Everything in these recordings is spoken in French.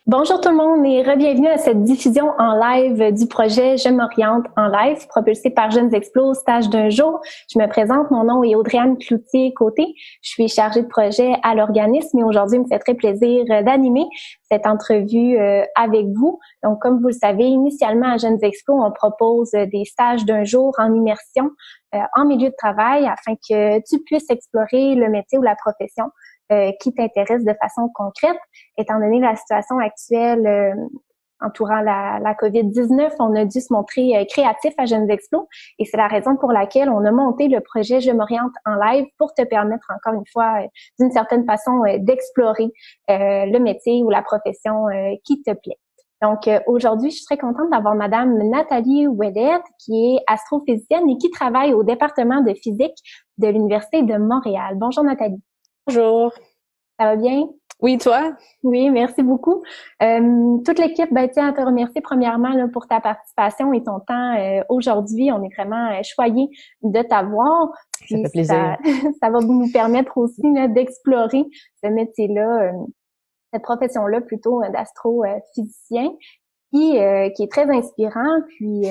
Bonjour tout le monde et bienvenue à cette diffusion en live du projet Je m'oriente en live, propulsé par Jeunes Explos, stage d'un jour. Je me présente, mon nom est Audrey-Anne Cloutier-Côté. Je suis chargée de projet à l'organisme et aujourd'hui, il me fait très plaisir d'animer cette entrevue avec vous. Donc, comme vous le savez, initialement à Jeunes Explos, on propose des stages d'un jour en immersion en milieu de travail afin que tu puisses explorer le métier ou la profession qui t'intéresse de façon concrète. Étant donné la situation actuelle entourant la COVID-19, on a dû se montrer créatif à Jeunes Explos et c'est la raison pour laquelle on a monté le projet Je m'oriente en live pour te permettre encore une fois, d'une certaine façon, d'explorer le métier ou la profession qui te plaît. Donc, aujourd'hui, je suis très contente d'avoir Madame Nathalie Ouellette, qui est astrophysicienne et qui travaille au département de physique de l'Université de Montréal. Bonjour Nathalie. Bonjour. Ça va bien? Oui, toi? Oui, merci beaucoup. Toute l'équipe tient à te remercier premièrement là, pour ta participation et ton temps aujourd'hui. On est vraiment choyés de t'avoir. Ça fait plaisir. Ça va nous permettre aussi d'explorer ce métier-là, cette profession-là plutôt d'astrophysicien qui est très inspirant puis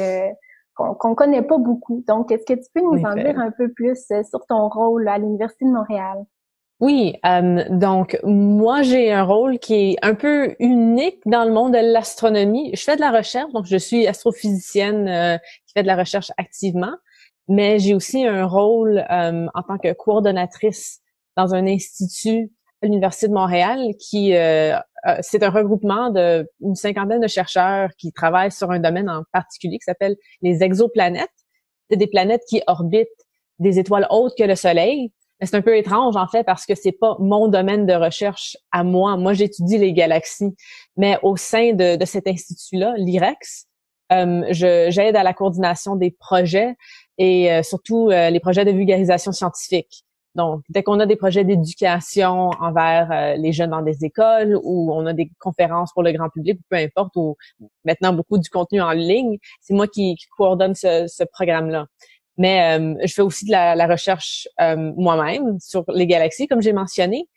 qu'on connaît pas beaucoup. Donc, est-ce que tu peux nous en dire un peu plus sur ton rôle à l'Université de Montréal? Oui, donc moi j'ai un rôle qui est un peu unique dans le monde de l'astronomie. Je fais de la recherche, donc je suis astrophysicienne qui fait de la recherche activement, mais j'ai aussi un rôle en tant que coordonnatrice dans un institut à l'Université de Montréal qui c'est un regroupement d'une cinquantaine de chercheurs qui travaillent sur un domaine en particulier qui s'appelle les exoplanètes. C'est des planètes qui orbitent des étoiles autres que le Soleil. C'est un peu étrange, en fait, parce que c'est pas mon domaine de recherche à moi. Moi, j'étudie les galaxies. Mais au sein de cet institut-là, l'IREX, j'aide à la coordination des projets et surtout les projets de vulgarisation scientifique. Donc, dès qu'on a des projets d'éducation envers les jeunes dans des écoles ou on a des conférences pour le grand public, peu importe, ou maintenant beaucoup du contenu en ligne, c'est moi qui coordonne ce programme-là. Mais je fais aussi de la recherche moi-même sur les galaxies, comme j'ai mentionné.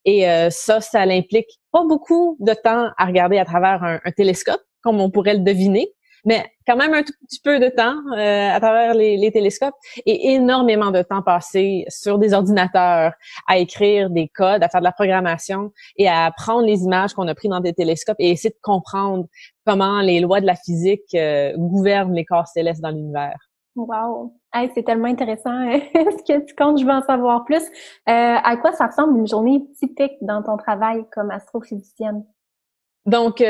Et ça l'implique pas beaucoup de temps à regarder à travers un télescope, comme on pourrait le deviner, mais quand même un tout petit peu de temps à travers les télescopes et énormément de temps passé sur des ordinateurs à écrire des codes, à faire de la programmation et à prendre les images qu'on a prises dans des télescopes et essayer de comprendre comment les lois de la physique gouvernent les corps célestes dans l'univers. Wow! Hey, c'est tellement intéressant ce que tu comptes, je veux en savoir plus. À quoi ça ressemble une journée typique dans ton travail comme astrophysicienne? Donc,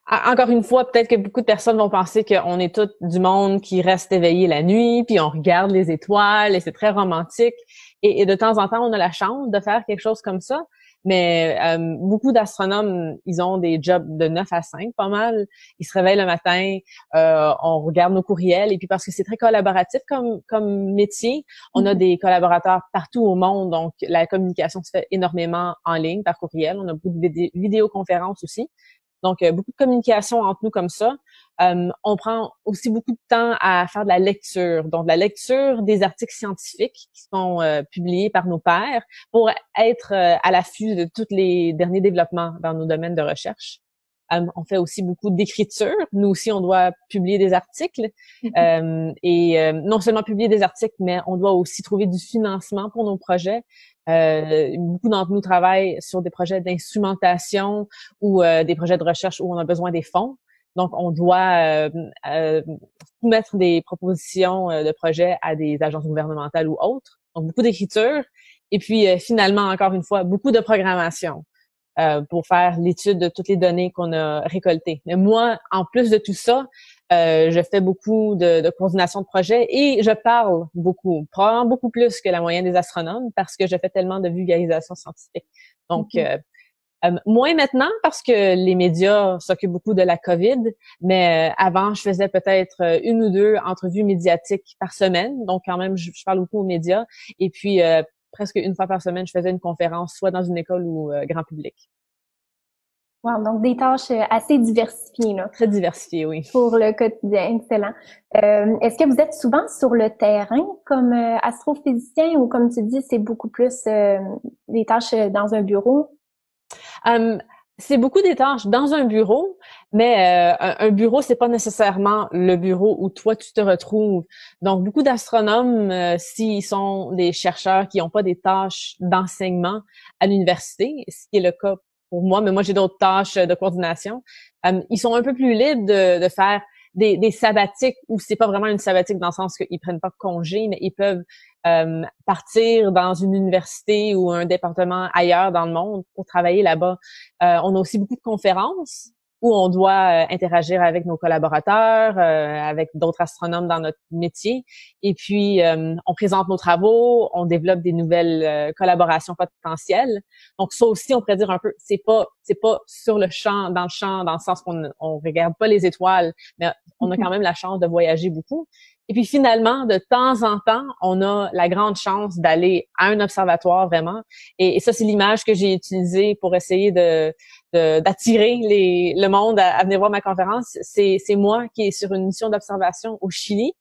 encore une fois, peut-être que beaucoup de personnes vont penser qu'on est tous du monde qui reste éveillé la nuit, puis on regarde les étoiles et c'est très romantique. Et de temps en temps, on a la chance de faire quelque chose comme ça. Mais beaucoup d'astronomes, ils ont des jobs de 9 à 5, pas mal. Ils se réveillent le matin, on regarde nos courriels, et puis parce que c'est très collaboratif comme métier, on a des collaborateurs partout au monde, donc la communication se fait énormément en ligne, par courriel. On a beaucoup de vidéoconférences aussi. Donc, beaucoup de communication entre nous comme ça. On prend aussi beaucoup de temps à faire de la lecture. Donc, de la lecture des articles scientifiques qui sont publiés par nos pairs pour être à l'affût de tous les derniers développements dans nos domaines de recherche. On fait aussi beaucoup d'écriture. Nous aussi, on doit publier des articles. Et non seulement publier des articles, mais on doit aussi trouver du financement pour nos projets. Beaucoup d'entre nous travaillent sur des projets d'instrumentation ou des projets de recherche où on a besoin des fonds. Donc, on doit soumettre des propositions de projets à des agences gouvernementales ou autres. Donc, beaucoup d'écriture. Et puis, finalement, encore une fois, beaucoup de programmation pour faire l'étude de toutes les données qu'on a récoltées. Mais moi, en plus de tout ça, je fais beaucoup de coordination de projets et je parle beaucoup, probablement beaucoup plus que la moyenne des astronomes parce que je fais tellement de vulgarisation scientifique. Donc, moins maintenant parce que les médias s'occupent beaucoup de la COVID, mais avant, je faisais peut-être une ou deux entrevues médiatiques par semaine. Donc, quand même, je parle beaucoup aux médias. Et puis, presque une fois par semaine, je faisais une conférence, soit dans une école ou grand public. Wow, donc des tâches assez diversifiées, là. Très diversifiées, oui. Pour le quotidien, excellent. Est-ce que vous êtes souvent sur le terrain comme astrophysicien ou comme tu dis, c'est beaucoup plus des tâches dans un bureau? C'est beaucoup des tâches dans un bureau, mais un bureau, c'est pas nécessairement le bureau où toi tu te retrouves. Donc, beaucoup d'astronomes, s'ils sont des chercheurs qui n'ont pas des tâches d'enseignement à l'université, ce qui est le cas pour moi, mais moi j'ai d'autres tâches de coordination, ils sont un peu plus libres de faire des sabbatiques où c'est pas vraiment une sabbatique dans le sens qu'ils prennent pas congé, mais ils peuvent partir dans une université ou un département ailleurs dans le monde pour travailler là-bas. On a aussi beaucoup de conférences où on doit interagir avec nos collaborateurs, avec d'autres astronomes dans notre métier. Et puis, on présente nos travaux, on développe des nouvelles collaborations potentielles. Donc, ça aussi, on pourrait dire un peu, c'est pas sur le champ, dans le sens qu'on on regarde pas les étoiles, mais on a quand même la chance de voyager beaucoup. Et puis finalement, de temps en temps, on a la grande chance d'aller à un observatoire vraiment. Et ça, c'est l'image que j'ai utilisée pour essayer d'attirer le monde à venir voir ma conférence. C'est moi qui est sur une mission d'observation au Chili,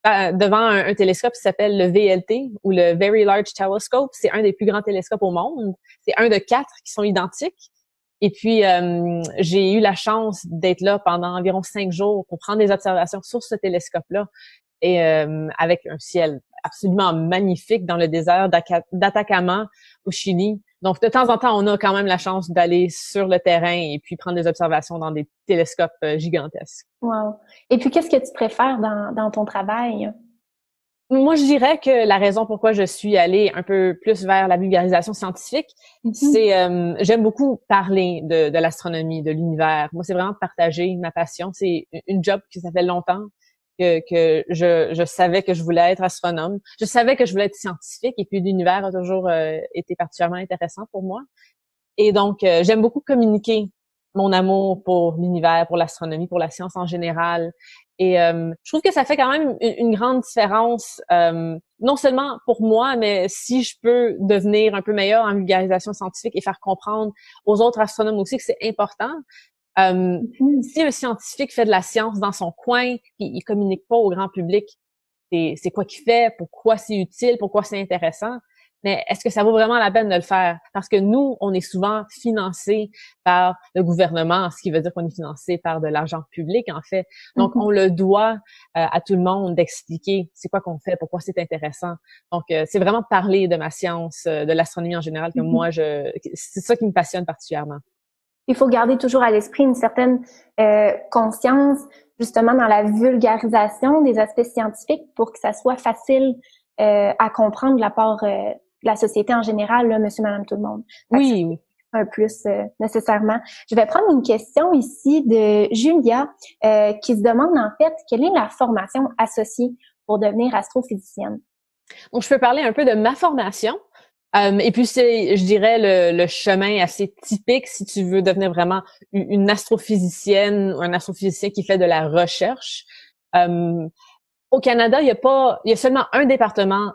devant un télescope qui s'appelle le VLT ou le Very Large Telescope. C'est un des plus grands télescopes au monde. C'est un de 4 qui sont identiques. Et puis, j'ai eu la chance d'être là pendant environ 5 jours pour prendre des observations sur ce télescope-là et avec un ciel absolument magnifique dans le désert d'Atacama au Chili. Donc, de temps en temps, on a quand même la chance d'aller sur le terrain et puis prendre des observations dans des télescopes gigantesques. Wow. Et puis, qu'est-ce que tu préfères dans ton travail? Moi, je dirais que la raison pourquoi je suis allée un peu plus vers la vulgarisation scientifique, c'est j'aime beaucoup parler de l'astronomie, de l'univers. Moi, c'est vraiment partager ma passion. C'est une job que ça fait longtemps que je savais que je voulais être astronome. Je savais que je voulais être scientifique et puis l'univers a toujours été particulièrement intéressant pour moi. Et donc, j'aime beaucoup communiquer mon amour pour l'univers, pour l'astronomie, pour la science en général. Et je trouve que ça fait quand même une grande différence, non seulement pour moi, mais si je peux devenir un peu meilleur en vulgarisation scientifique et faire comprendre aux autres astronomes aussi que c'est important. Si un scientifique fait de la science dans son coin, il communique pas au grand public, c'est quoi qu'il fait, pourquoi c'est utile, pourquoi c'est intéressant. Mais est-ce que ça vaut vraiment la peine de le faire? Parce que nous, on est souvent financé par le gouvernement, ce qui veut dire qu'on est financé par de l'argent public, en fait. Donc, on le doit à tout le monde d'expliquer c'est quoi qu'on fait, pourquoi c'est intéressant. Donc, c'est vraiment parler de ma science, de l'astronomie en général, que moi, c'est ça qui me passionne particulièrement. Il faut garder toujours à l'esprit une certaine conscience, justement, dans la vulgarisation des aspects scientifiques pour que ça soit facile à comprendre de la part de la société en général, là, monsieur, madame, tout le monde. Oui. Un plus nécessairement. Je vais prendre une question ici de Julia qui se demande en fait quelle est la formation associée pour devenir astrophysicienne. Donc, je peux parler un peu de ma formation. Et puis, c'est, je dirais, le chemin assez typique si tu veux devenir vraiment une astrophysicienne ou un astrophysicien qui fait de la recherche. Au Canada, il y a seulement un département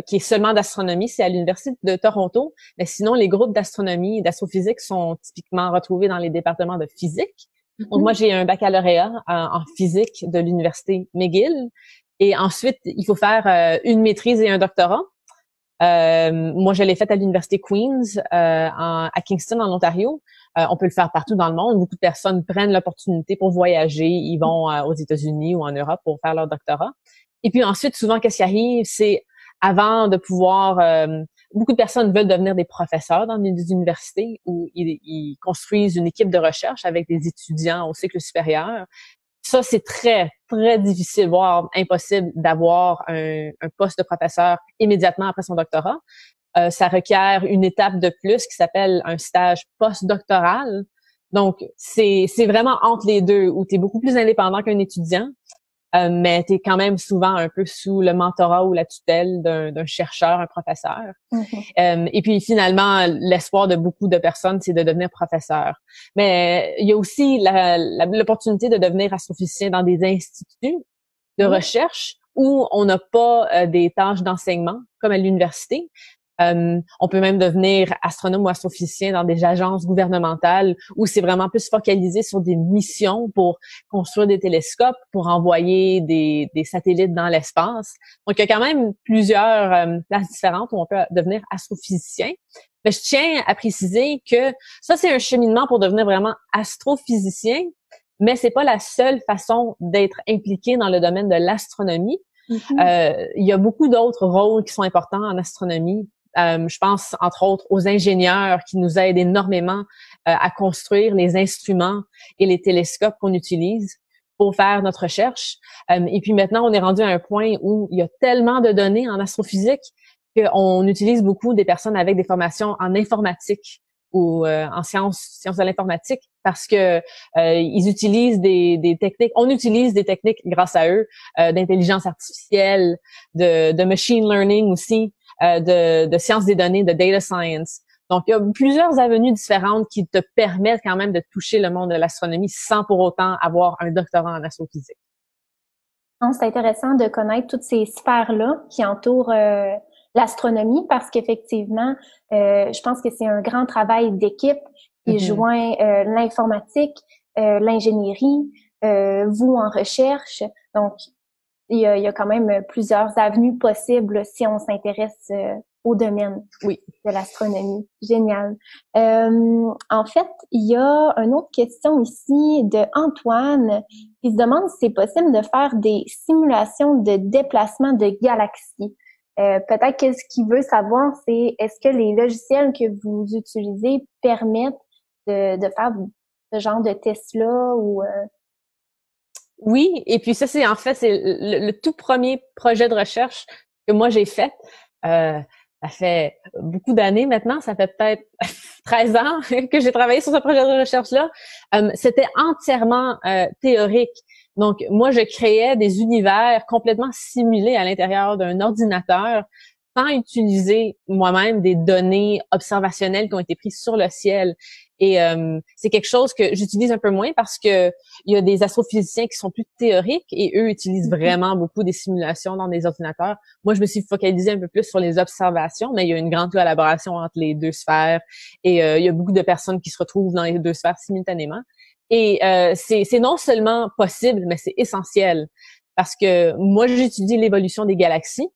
qui est seulement d'astronomie, c'est à l'Université de Toronto. Mais sinon, les groupes d'astronomie et d'astrophysique sont typiquement retrouvés dans les départements de physique. Donc, moi, j'ai un baccalauréat en physique de l'Université McGill. Et ensuite, il faut faire une maîtrise et un doctorat. Moi, je l'ai fait à l'Université Queen's à Kingston, en Ontario. On peut le faire partout dans le monde. Beaucoup de personnes prennent l'opportunité pour voyager. Ils vont aux États-Unis ou en Europe pour faire leur doctorat. Et puis ensuite, souvent, qu'est-ce qui arrive, c'est avant de pouvoir... beaucoup de personnes veulent devenir des professeurs dans les universités où ils construisent une équipe de recherche avec des étudiants au cycle supérieur. Ça, c'est très, très difficile, voire impossible d'avoir un poste de professeur immédiatement après son doctorat. Ça requiert une étape de plus qui s'appelle un stage postdoctoral. Donc, c'est vraiment entre les deux où tu es beaucoup plus indépendant qu'un étudiant, mais tu es quand même souvent un peu sous le mentorat ou la tutelle d'un chercheur, un professeur. Et puis finalement, l'espoir de beaucoup de personnes, c'est de devenir professeur. Mais il y a aussi l'opportunité de devenir astrophysicien dans des instituts de recherche où on n'a pas des tâches d'enseignement comme à l'université. On peut même devenir astronome ou astrophysicien dans des agences gouvernementales où c'est vraiment plus focalisé sur des missions pour construire des télescopes, pour envoyer des satellites dans l'espace. Donc, il y a quand même plusieurs places différentes où on peut devenir astrophysicien. Mais je tiens à préciser que ça, c'est un cheminement pour devenir vraiment astrophysicien, mais c'est pas la seule façon d'être impliqué dans le domaine de l'astronomie. Il y a beaucoup d'autres rôles qui sont importants en astronomie. Je pense, entre autres, aux ingénieurs qui nous aident énormément à construire les instruments et les télescopes qu'on utilise pour faire notre recherche. Et puis maintenant, on est rendu à un point où il y a tellement de données en astrophysique qu'on utilise beaucoup des personnes avec des formations en informatique ou en sciences de l'informatique parce que ils utilisent des techniques. On utilise des techniques grâce à eux d'intelligence artificielle, de machine learning aussi, de sciences des données, de data science. Donc, il y a plusieurs avenues différentes qui te permettent quand même de toucher le monde de l'astronomie sans pour autant avoir un doctorat en astrophysique. C'est intéressant de connaître toutes ces sphères-là qui entourent l'astronomie parce qu'effectivement, je pense que c'est un grand travail d'équipe qui joint l'informatique, l'ingénierie, vous en recherche. Donc, il y a quand même plusieurs avenues possibles si on s'intéresse au domaine de l'astronomie. Génial. En fait, il y a une autre question ici de Antoine qui se demande si c'est possible de faire des simulations de déplacement de galaxies. Peut-être que ce qu'il veut savoir, c'est est-ce que les logiciels que vous utilisez permettent de faire ce genre de tests-là ou Oui, et puis ça, c'est le tout premier projet de recherche que moi j'ai fait. Ça fait beaucoup d'années maintenant, ça fait peut-être 13 ans que j'ai travaillé sur ce projet de recherche-là. C'était entièrement théorique. Donc, moi, je créais des univers complètement simulés à l'intérieur d'un ordinateur sans utiliser moi-même des données observationnelles qui ont été prises sur le ciel. Et c'est quelque chose que j'utilise un peu moins parce que il y a des astrophysiciens qui sont plus théoriques et eux utilisent vraiment beaucoup des simulations dans des ordinateurs. Moi, je me suis focalisée un peu plus sur les observations, mais il y a une grande collaboration entre les deux sphères et il y a beaucoup de personnes qui se retrouvent dans les deux sphères simultanément. Et c'est non seulement possible, mais c'est essentiel parce que moi, j'étudie l'évolution des galaxies.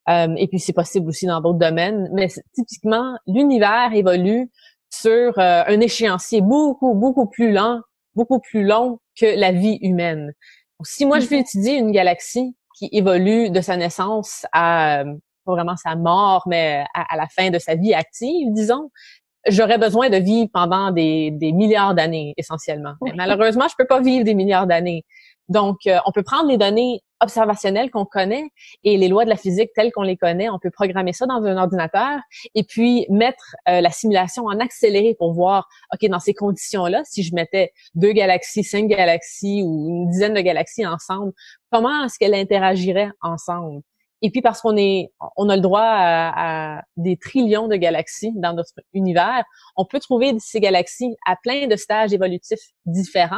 Et puis c'est possible aussi dans d'autres domaines, mais typiquement l'univers évolue sur un échéancier beaucoup plus lent, beaucoup plus long que la vie humaine. Donc, si moi je veux étudier une galaxie qui évolue de sa naissance à pas vraiment sa mort, mais à la fin de sa vie active, disons, j'aurais besoin de vivre pendant des milliards d'années essentiellement. Mais malheureusement, je peux pas vivre des milliards d'années. Donc, on peut prendre les données observationnelles qu'on connaît et les lois de la physique telles qu'on les connaît, on peut programmer ça dans un ordinateur et puis mettre la simulation en accéléré pour voir, OK, dans ces conditions-là, si je mettais 2 galaxies, 5 galaxies ou une dizaine de galaxies ensemble, comment est-ce qu'elles interagiraient ensemble? Et puis parce qu'on a le droit à des trillions de galaxies dans notre univers, on peut trouver ces galaxies à plein de stages évolutifs différents.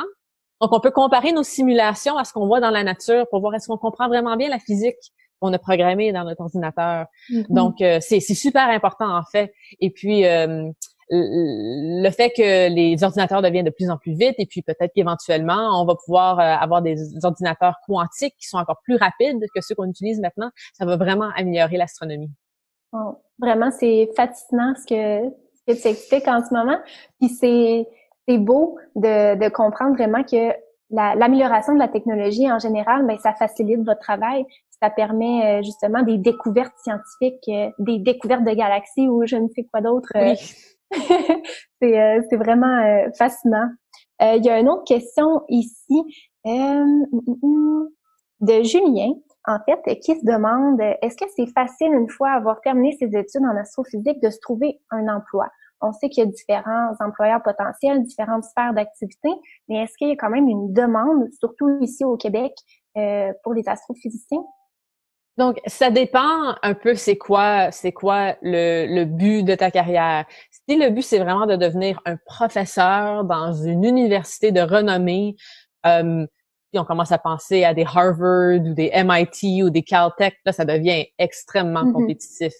Donc, on peut comparer nos simulations à ce qu'on voit dans la nature pour voir est-ce qu'on comprend vraiment bien la physique qu'on a programmée dans notre ordinateur. Donc, c'est super important, en fait. Et puis, le fait que les ordinateurs deviennent de plus en plus vite et puis peut-être qu'éventuellement, on va pouvoir avoir des ordinateurs quantiques qui sont encore plus rapides que ceux qu'on utilise maintenant, ça va vraiment améliorer l'astronomie. Bon, vraiment, c'est fascinant ce que tu expliques en ce moment. Puis c'est beau de comprendre vraiment que l'amélioration de la technologie en général, ben ça facilite votre travail. Ça permet justement des découvertes scientifiques, des découvertes de galaxies ou je ne sais quoi d'autre. C'est vraiment fascinant. Il y a une autre question ici de Julien, en fait, qui se demande est-ce que c'est facile une fois avoir terminé ses études en astrophysique de se trouver un emploi? On sait qu'il y a différents employeurs potentiels, différentes sphères d'activité, mais est-ce qu'il y a quand même une demande, surtout ici au Québec, pour les astrophysiciens? Donc, ça dépend un peu c'est quoi le but de ta carrière. Si le but, c'est vraiment de devenir un professeur dans une université de renommée, puis on commence à penser à des Harvard ou des MIT ou des Caltech, là, ça devient extrêmement compétitif,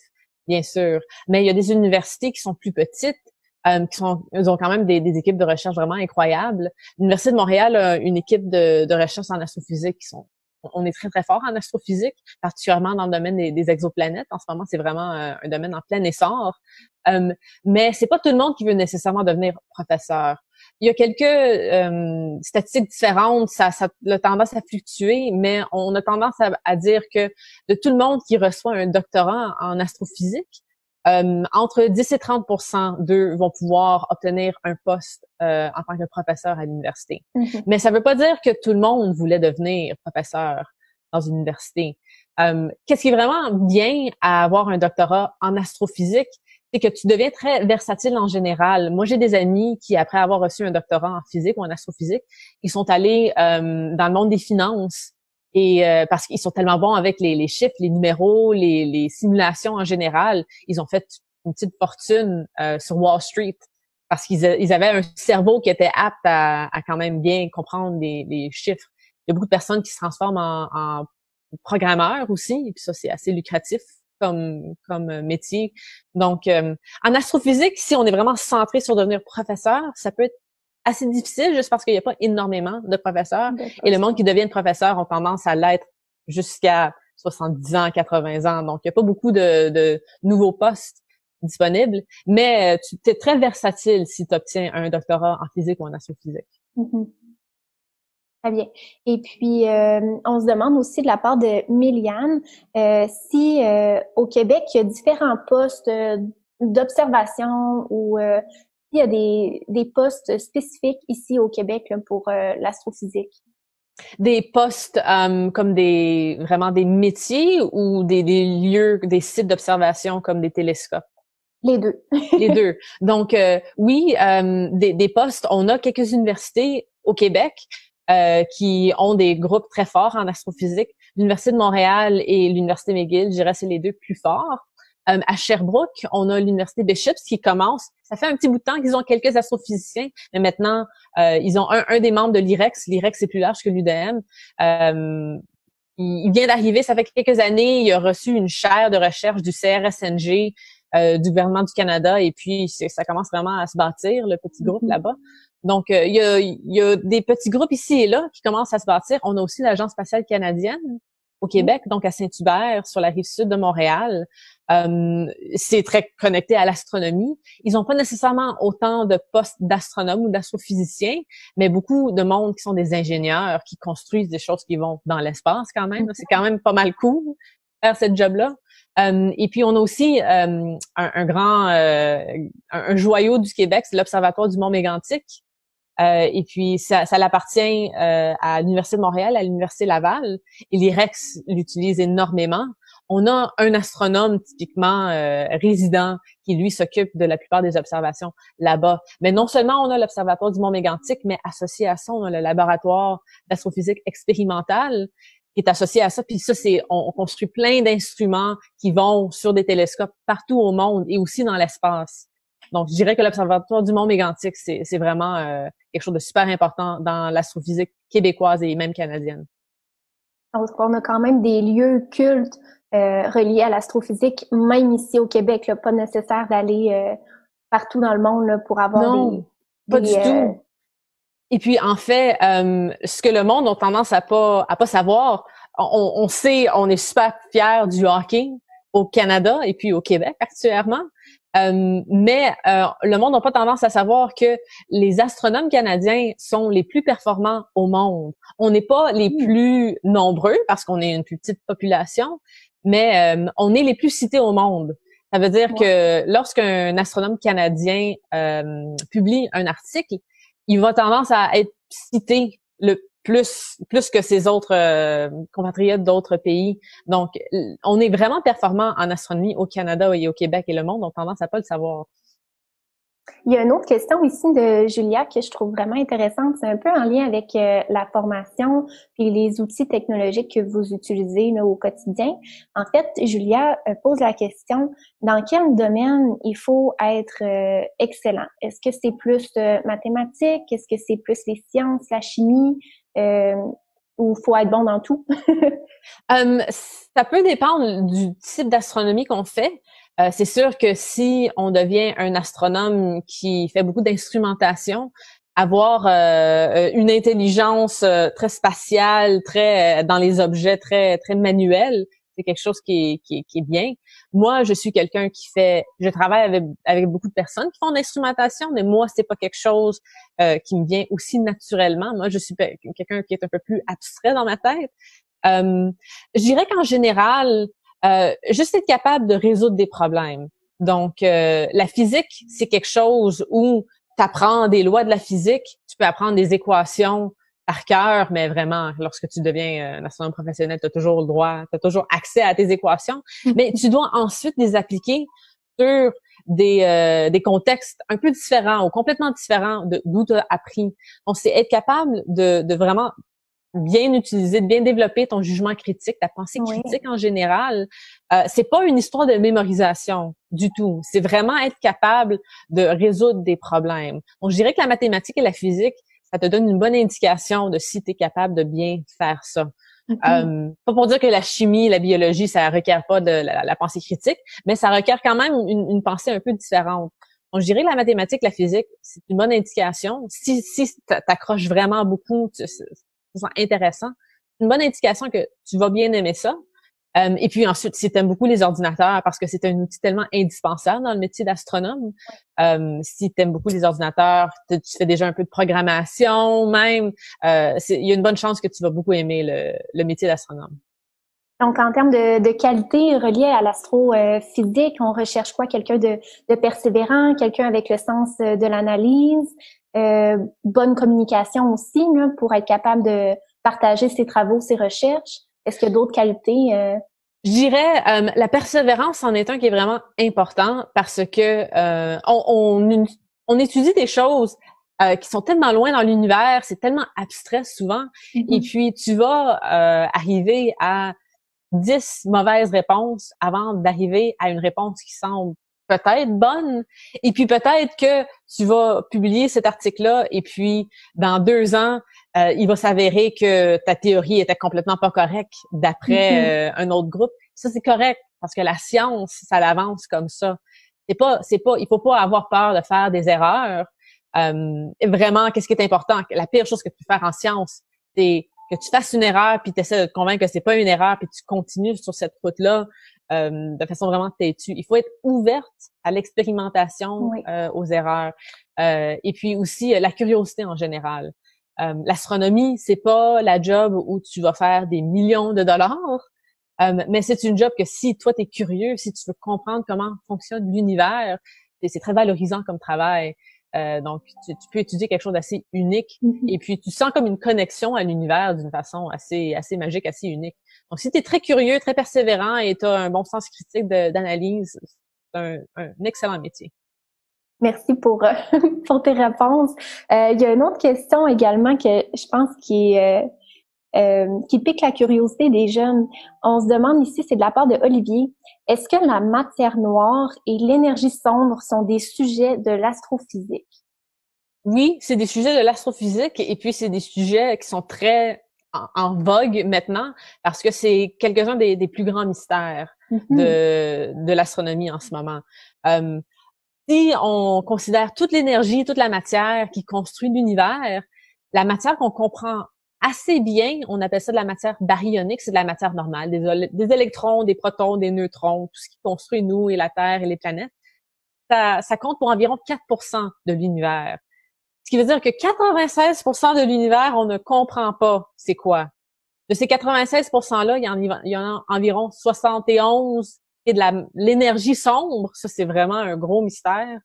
bien sûr. Mais il y a des universités qui sont plus petites, ils ont quand même des équipes de recherche vraiment incroyables. L'Université de Montréal a une équipe de recherche en astrophysique qui sont on est très, très fort en astrophysique, particulièrement dans le domaine des exoplanètes. En ce moment, c'est vraiment un domaine en plein essor. Mais c'est pas tout le monde qui veut nécessairement devenir professeur. Il y a quelques statistiques différentes, ça a tendance à fluctuer, mais on a tendance à dire que de tout le monde qui reçoit un doctorat en astrophysique, entre 10 et 30% d'eux vont pouvoir obtenir un poste en tant que professeur à l'université. Mm-hmm. Mais ça veut pas dire que tout le monde voulait devenir professeur dans une université. Qu'est-ce qui est vraiment bien à avoir un doctorat en astrophysique, c'est que tu deviens très versatile en général. Moi, j'ai des amis qui, après avoir reçu un doctorat en physique ou en astrophysique, ils sont allés dans le monde des finances. Et parce qu'ils sont tellement bons avec les chiffres, les numéros, les simulations en général, ils ont fait une petite fortune sur Wall Street parce qu'ils avaient un cerveau qui était apte à quand même bien comprendre les chiffres. Il y a beaucoup de personnes qui se transforment en programmeurs aussi, et puis ça, c'est assez lucratif comme métier. Donc, en astrophysique, si on est vraiment centré sur devenir professeur, ça peut être assez difficile juste parce qu'il n'y a pas énormément de professeurs. Et le monde qui deviennent professeurs ont tendance à l'être jusqu'à 70 ans, 80 ans. Donc, il n'y a pas beaucoup de nouveaux postes disponibles. Mais tu es très versatile si tu obtiens un doctorat en physique ou en astrophysique. Mm-hmm. Très bien. Et puis, on se demande aussi de la part de Méliane si au Québec, il y a différents postes d'observation ou il y a des postes spécifiques ici au Québec là, pour l'astrophysique. Des postes comme vraiment des métiers ou des lieux, des sites d'observation comme des télescopes? Les deux. Les deux. Donc, oui, des postes. On a quelques universités au Québec qui ont des groupes très forts en astrophysique. L'Université de Montréal et l'Université McGill, je dirais, c'est les deux plus forts. À Sherbrooke, on a l'Université Bishop's qui commence. Ça fait un petit bout de temps qu'ils ont quelques astrophysiciens, mais maintenant, ils ont un des membres de l'IREX. L'IREX, c'est plus large que l'UDM. Il vient d'arriver, ça fait quelques années. Il a reçu une chaire de recherche du CRSNG, du gouvernement du Canada, et puis ça commence vraiment à se bâtir, le petit groupe là-bas. Donc, il y a des petits groupes ici et là qui commencent à se bâtir. On a aussi l'Agence spatiale canadienne au Québec, donc à Saint-Hubert, sur la rive sud de Montréal. C'est très connecté à l'astronomie. Ils n'ont pas nécessairement autant de postes d'astronomes ou d'astrophysiciens, mais beaucoup de monde qui sont des ingénieurs, qui construisent des choses qui vont dans l'espace quand même. C'est quand même pas mal cool faire cette job-là. Et puis, on a aussi un joyau du Québec, c'est l'Observatoire du Mont Mégantic. Et puis, ça l'appartient à l'Université de Montréal, à l'Université Laval. Et l'IREX l'utilise énormément. On a un astronome typiquement résident qui, lui, s'occupe de la plupart des observations là-bas. Mais non seulement on a l'Observatoire du Mont Mégantic, mais associé à ça, on a le laboratoire d'astrophysique expérimentale qui est associé à ça. Puis ça, on construit plein d'instruments qui vont sur des télescopes partout au monde et aussi dans l'espace. Donc, je dirais que l'Observatoire du Mont Mégantic, c'est vraiment quelque chose de super important dans l'astrophysique québécoise et même canadienne. Donc, on a quand même des lieux cultes reliés à l'astrophysique, même ici au Québec, là, pas nécessaire d'aller partout dans le monde là, pour avoir pas du tout. Et puis, en fait, ce que le monde a tendance à pas savoir, on sait, on est super fiers du hockey au Canada et puis au Québec actuellement. Mais le monde n'a pas tendance à savoir que les astronomes canadiens sont les plus performants au monde. On n'est pas les plus nombreux parce qu'on est une plus petite population, mais on est les plus cités au monde. Ça veut dire que lorsqu'un astronome canadien publie un article, il va tendance à être cité le plus que ses autres compatriotes d'autres pays. Donc, on est vraiment performant en astronomie au Canada et au Québec, et le monde ont tendance à pas le savoir. Il y a une autre question ici de Julia que je trouve vraiment intéressante. C'est un peu en lien avec la formation puis les outils technologiques que vous utilisez là, au quotidien. En fait, Julia pose la question, dans quel domaine il faut être excellent? Est-ce que c'est plus mathématiques? Est-ce que c'est plus les sciences, la chimie? Ou faut être bon dans tout? Ça peut dépendre du type d'astronomie qu'on fait. C'est sûr que si on devient un astronome qui fait beaucoup d'instrumentation, avoir une intelligence très spatiale, très dans les objets, très très manuel. C'est quelque chose qui est bien. Moi, je suis quelqu'un je travaille avec beaucoup de personnes qui font de l'instrumentation, mais moi, c'est pas quelque chose qui me vient aussi naturellement. Moi, je suis quelqu'un qui est un peu plus abstrait dans ma tête. Je dirais qu'en général, juste être capable de résoudre des problèmes. Donc, la physique, c'est quelque chose où tu apprends des lois de la physique, tu peux apprendre des équations par cœur, mais vraiment, lorsque tu deviens un astronome professionnel, tu as toujours le droit, tu as toujours accès à tes équations, mais tu dois ensuite les appliquer sur des contextes un peu différents ou complètement différents d'où tu as appris. Donc, c'est être capable de vraiment bien utiliser, de bien développer ton jugement critique, ta pensée critique en général. C'est pas une histoire de mémorisation du tout. C'est vraiment être capable de résoudre des problèmes. Donc, je dirais que la mathématique et la physique, ça te donne une bonne indication de si tu es capable de bien faire ça. Pas pour dire que la chimie, la biologie, ça requiert pas de la pensée critique, mais ça requiert quand même une pensée un peu différente. Donc, je dirais que la mathématique, la physique, c'est une bonne indication. Si t'accroches vraiment beaucoup, c'est intéressant. C'est une bonne indication que tu vas bien aimer ça. Et puis ensuite, si tu aimes beaucoup les ordinateurs, parce que c'est un outil tellement indispensable dans le métier d'astronome, si tu aimes beaucoup les ordinateurs, tu fais déjà un peu de programmation même, il y a une bonne chance que tu vas beaucoup aimer le métier d'astronome. Donc, en termes de qualité reliée à l'astrophysique, on recherche quoi? Quelqu'un de persévérant, quelqu'un avec le sens de l'analyse, bonne communication aussi, là, pour être capable de partager ses travaux, ses recherches. Est-ce qu'il y a d'autres qualités? Je dirais la persévérance en est un qui est vraiment important parce que on étudie des choses qui sont tellement loin dans l'univers, c'est tellement abstrait souvent, et puis tu vas arriver à 10 mauvaises réponses avant d'arriver à une réponse qui semble peut-être bonne, et puis peut-être que tu vas publier cet article-là, et puis dans 2 ans, il va s'avérer que ta théorie était complètement pas correcte d'après un autre groupe. Ça, c'est correct, parce que la science, ça l'avance comme ça. Il faut pas avoir peur de faire des erreurs. Vraiment, qu'est-ce qui est important? La pire chose que tu peux faire en science, c'est que tu fasses une erreur, puis tu essaies de te convaincre que c'est pas une erreur, puis tu continues sur cette route-là de façon vraiment têtue. Il faut être ouverte à l'expérimentation, aux erreurs. Et puis aussi la curiosité en général. L'astronomie, c'est pas la job où tu vas faire des millions de dollars, mais c'est une job que si toi, tu es curieux, si tu veux comprendre comment fonctionne l'univers, c'est très valorisant comme travail. Donc, tu peux étudier quelque chose d'assez unique et puis tu sens comme une connexion à l'univers d'une façon assez magique, assez unique. Donc, si tu es très curieux, très persévérant et tu as un bon sens critique d'analyse, c'est un excellent métier. Merci pour tes réponses. Il y a une autre question également que je pense qui pique la curiosité des jeunes. On se demande ici, c'est de la part de Olivier, est-ce que la matière noire et l'énergie sombre sont des sujets de l'astrophysique? Oui, c'est des sujets de l'astrophysique et puis c'est des sujets qui sont très en vogue maintenant parce que c'est quelques-uns des plus grands mystères de l'astronomie en ce moment. Si on considère toute l'énergie, toute la matière qui construit l'univers, la matière qu'on comprend assez bien, on appelle ça de la matière baryonique, c'est de la matière normale, des électrons, des protons, des neutrons, tout ce qui construit nous et la Terre et les planètes. Ça compte pour environ 4% de l'univers. Ce qui veut dire que 96% de l'univers, on ne comprend pas c'est quoi. De ces 96%-là, il y en a environ 71 et de l'énergie sombre. Ça, c'est vraiment un gros mystère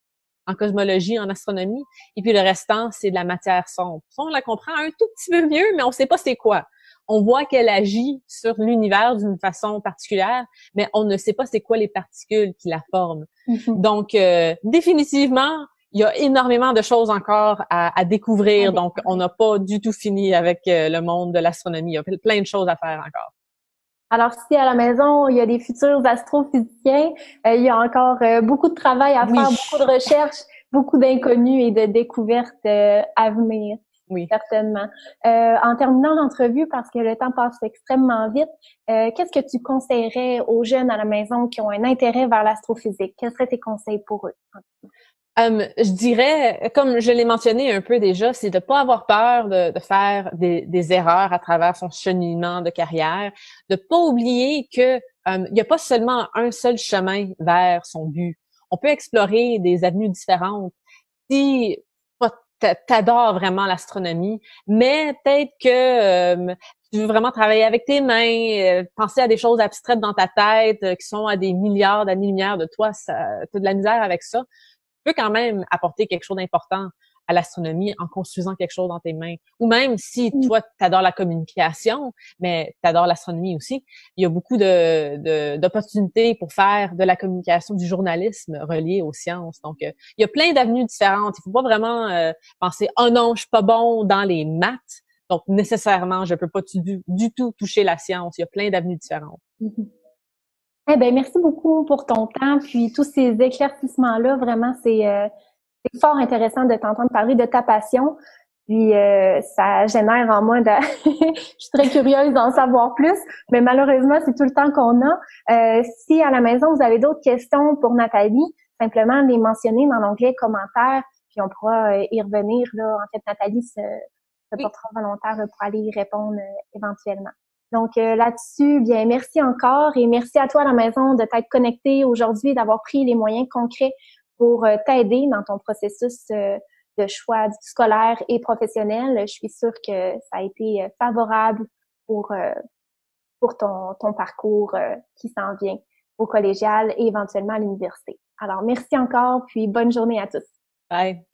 en cosmologie, en astronomie. Et puis le restant, c'est de la matière sombre. Ça, on la comprend un tout petit peu mieux, mais on sait pas c'est quoi. On voit qu'elle agit sur l'univers d'une façon particulière, mais on ne sait pas c'est quoi les particules qui la forment. Donc, définitivement, il y a énormément de choses encore à découvrir. Donc, on n'a pas du tout fini avec le monde de l'astronomie. Il y a plein de choses à faire encore. Alors, si à la maison, il y a des futurs astrophysiciens, il y a encore beaucoup de travail à faire, beaucoup de recherches, beaucoup d'inconnus et de découvertes à venir. Oui. Certainement. En terminant l'entrevue, parce que le temps passe extrêmement vite, qu'est-ce que tu conseillerais aux jeunes à la maison qui ont un intérêt vers l'astrophysique? Quels seraient tes conseils pour eux? Je dirais, comme je l'ai mentionné un peu déjà, c'est de pas avoir peur de faire des erreurs à travers son cheminement de carrière, de pas oublier que il y a pas seulement un seul chemin vers son but. On peut explorer des avenues différentes. Si toi, t'adores vraiment l'astronomie, mais peut-être que tu veux vraiment travailler avec tes mains, penser à des choses abstraites dans ta tête qui sont à des milliards d'années-lumière de toi, t'as de la misère avec ça, peux quand même apporter quelque chose d'important à l'astronomie en construisant quelque chose dans tes mains. Ou même si toi, tu adores la communication, mais tu adores l'astronomie aussi, il y a beaucoup d'opportunités pour faire de la communication, du journalisme relié aux sciences. Donc, il y a plein d'avenues différentes. Il faut pas vraiment penser « Oh non, je suis pas bon dans les maths, donc nécessairement, je peux pas du tout toucher la science. » Il y a plein d'avenues différentes. Mm-hmm. Eh ben, merci beaucoup pour ton temps, puis tous ces éclaircissements-là. Vraiment, c'est fort intéressant de t'entendre parler de ta passion. Puis ça génère en moi je suis très curieuse d'en savoir plus, mais malheureusement, c'est tout le temps qu'on a. Si à la maison, vous avez d'autres questions pour Nathalie, simplement les mentionner dans l'onglet commentaires, puis on pourra y revenir. Là. En fait, Nathalie se portera volontaire pour aller y répondre éventuellement. Donc là-dessus, bien merci encore et merci à toi à la maison de t'être connecté aujourd'hui, d'avoir pris les moyens concrets pour t'aider dans ton processus de choix scolaire et professionnel. Je suis sûre que ça a été favorable pour ton parcours qui s'en vient au collégial et éventuellement à l'université. Alors merci encore, puis bonne journée à tous. Bye.